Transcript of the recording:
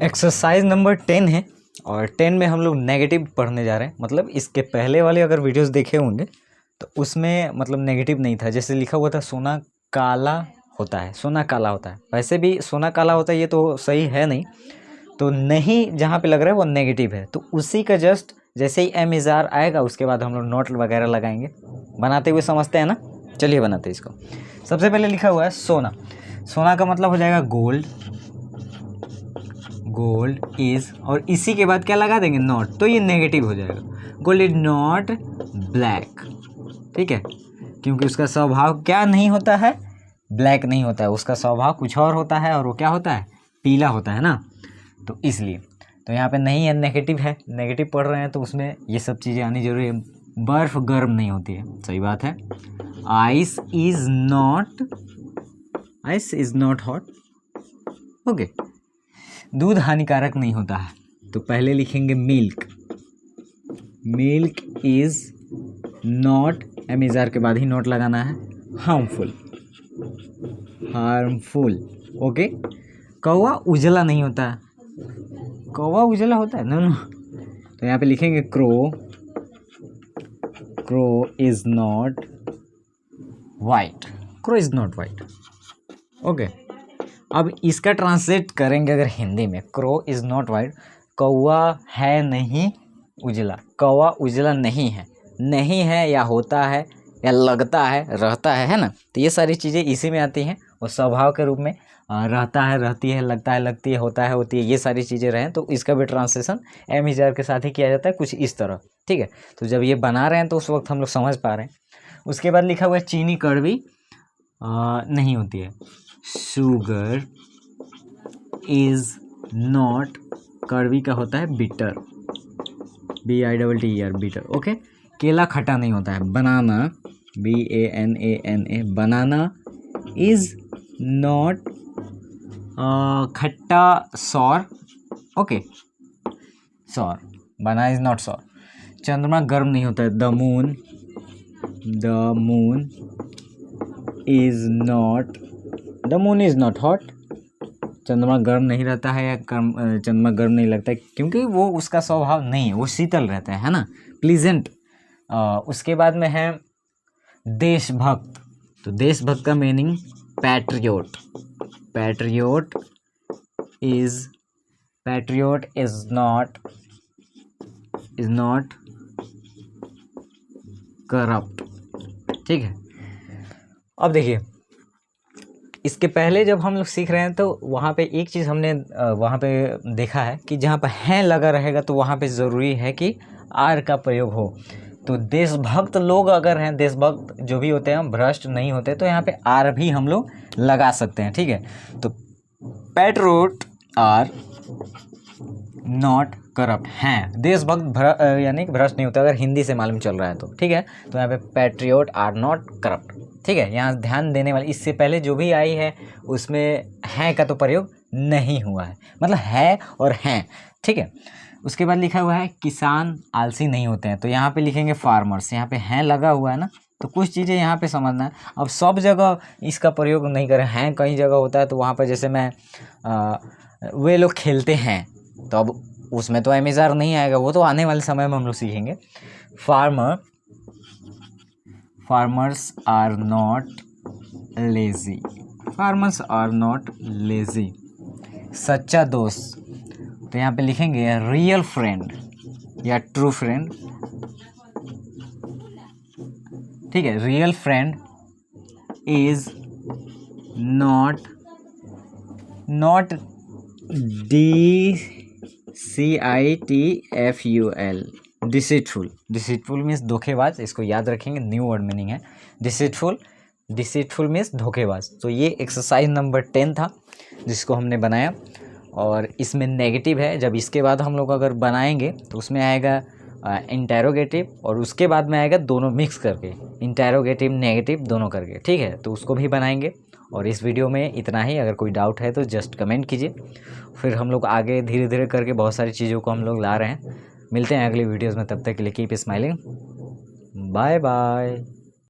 Exercise number 10 है और 10 में हम लोग नेगेटिव पढ़ने जा रहे हैं। मतलब इसके पहले वाले अगर वीडियोस देखे होंगे तो उसमें मतलब नेगेटिव नहीं था। जैसे लिखा हुआ था सोना काला होता है, सोना काला होता है। वैसे भी सोना काला होता है ये तो सही है नहीं, तो नहीं जहाँ पे लग रहा है वो नेगेटिव है। तो उसी का जस्ट जैसे ही एम इज़ार आएगा उसके बाद हम लोग नोट वगैरह लगाएंगे। बनाते हुए समझते हैं ना, चलिए बनाते हैं इसको। सबसे पहले लिखा हुआ है सोना। सोना का मतलब हो जाएगा गोल्ड, गोल्ड इज, और इसी के बाद क्या लगा देंगे नॉट, तो ये नेगेटिव हो जाएगा। गोल्ड इज नॉट ब्लैक, ठीक है, क्योंकि उसका स्वभाव क्या नहीं होता है, ब्लैक नहीं होता है, उसका स्वभाव कुछ और होता है और वो क्या होता है, पीला होता है ना, तो इसलिए। तो यहाँ पे नहीं है, नेगेटिव है, नेगेटिव पढ़ रहे हैं तो उसमें ये सब चीज़ें आनी जरूरी है। बर्फ़ गर्म नहीं होती है, सही बात है। Ice is not hot, okay. दूध हानिकारक नहीं होता है, तो पहले लिखेंगे मिल्क, मिल्क इज नॉट, एम इज़ार के बाद ही नोट लगाना है, हार्मफुल, हार्मफुल, ओके। कौवा उजला नहीं होता है, कौवा उजला होता है, नो नो, तो यहाँ पे लिखेंगे crow, crow is not white, crow is not white, okay. अब इसका ट्रांसलेट करेंगे अगर हिंदी में, क्रो इज नॉट वाइट, कौवा है नहीं उजला, कौवा उजला नहीं है, नहीं है या होता है या लगता है, रहता है ना, तो ये सारी चीज़ें इसी में आती हैं। और स्वभाव के रूप में रहता है, रहती है, लगता है, लगती है, होता है, होती है, ये सारी चीज़ें रहें तो इसका भी ट्रांसलेशन एम इज़ार के साथ ही किया जाता है, कुछ इस तरह, ठीक है। तो जब ये बना रहे हैं तो उस वक्त हम लोग समझ पा रहे हैं। उसके बाद लिखा हुआ है चीनी कड़वी नहीं होती है, शुगर इज नॉट, कड़वी का होता है बिटर, BITTER, बिटर, ओके। केला खट्टा नहीं होता है, banana, BANANA, banana is not खट्टा, sour, okay, sour, banana is not sour. चंद्रमा गर्म नहीं होता है, the moon is not hot, चंद्रमा गर्म नहीं रहता है या चंद्रमा गर्म नहीं लगता है क्योंकि वो उसका स्वभाव नहीं है, वो शीतल रहता है ना, प्लीजेंट। उसके बाद में है देशभक्त, तो देशभक्त का meaning patriot, patriot is not corrupt, ठीक है। अब देखिए इसके पहले जब हम लोग सीख रहे हैं तो वहाँ पे एक चीज़ हमने वहाँ पे देखा है कि जहाँ पर हैं लगा रहेगा तो वहाँ पे ज़रूरी है कि आर का प्रयोग हो। तो देशभक्त लोग अगर हैं, देशभक्त जो भी होते हैं, भ्रष्ट नहीं होते, तो यहाँ पे आर भी हम लोग लगा सकते हैं, ठीक है। तो पैट्रियोट आर नॉट करप्ट, हैं देशभक्त यानी कि भ्रष्ट नहीं होता, अगर हिंदी से मालूम चल रहा है तो, ठीक है। तो यहाँ पे पैट्रियोट आर नॉट करप्ट, ठीक है। यहाँ ध्यान देने वाली, इससे पहले जो भी आई है उसमें हैं का तो प्रयोग नहीं हुआ है, मतलब है और हैं, ठीक है। उसके बाद लिखा हुआ है किसान आलसी नहीं होते हैं, तो यहाँ पे लिखेंगे फार्मर्स, यहाँ पे हैं लगा हुआ है ना, तो कुछ चीज़ें यहाँ पे समझना है। अब सब जगह इसका प्रयोग नहीं करें, हैं कई जगह होता है, तो वहाँ पर जैसे मैं वे लोग खेलते हैं, तो अब उसमें तो एम इज़ार नहीं आएगा, वो तो आने वाले समय में हम लोग सीखेंगे। Farmers are not lazy, farmers are not lazy. सच्चा दोस्त, तो यहाँ पे लिखेंगे रियल फ्रेंड या ट्रू फ्रेंड, ठीक है। Real friend is not DCITFUL, deceitful, deceitful means धोखेबाज, इसको याद रखेंगे, न्यू वर्ड मीनिंग है डिसीटफुल, डिसीटफुल मीन्स धोखेबाज। तो ये एक्सरसाइज नंबर 10 था जिसको हमने बनाया, और इसमें नेगेटिव है। जब इसके बाद हम लोग अगर बनाएंगे तो उसमें आएगा इंटेरोगेटिव, और उसके बाद में आएगा दोनों मिक्स करके, इंटेरोगेटिव नेगेटिव दोनों करके, ठीक है। तो उसको भी बनाएंगे। और इस वीडियो में इतना ही, अगर कोई डाउट है तो जस्ट कमेंट कीजिए, फिर हम लोग आगे धीरे धीरे करके बहुत सारी चीज़ों को हम लोग ला रहे हैं। मिलते हैं अगली वीडियोज़ में, तब तक के लिए कीप स्माइलिंग, बाय बाय।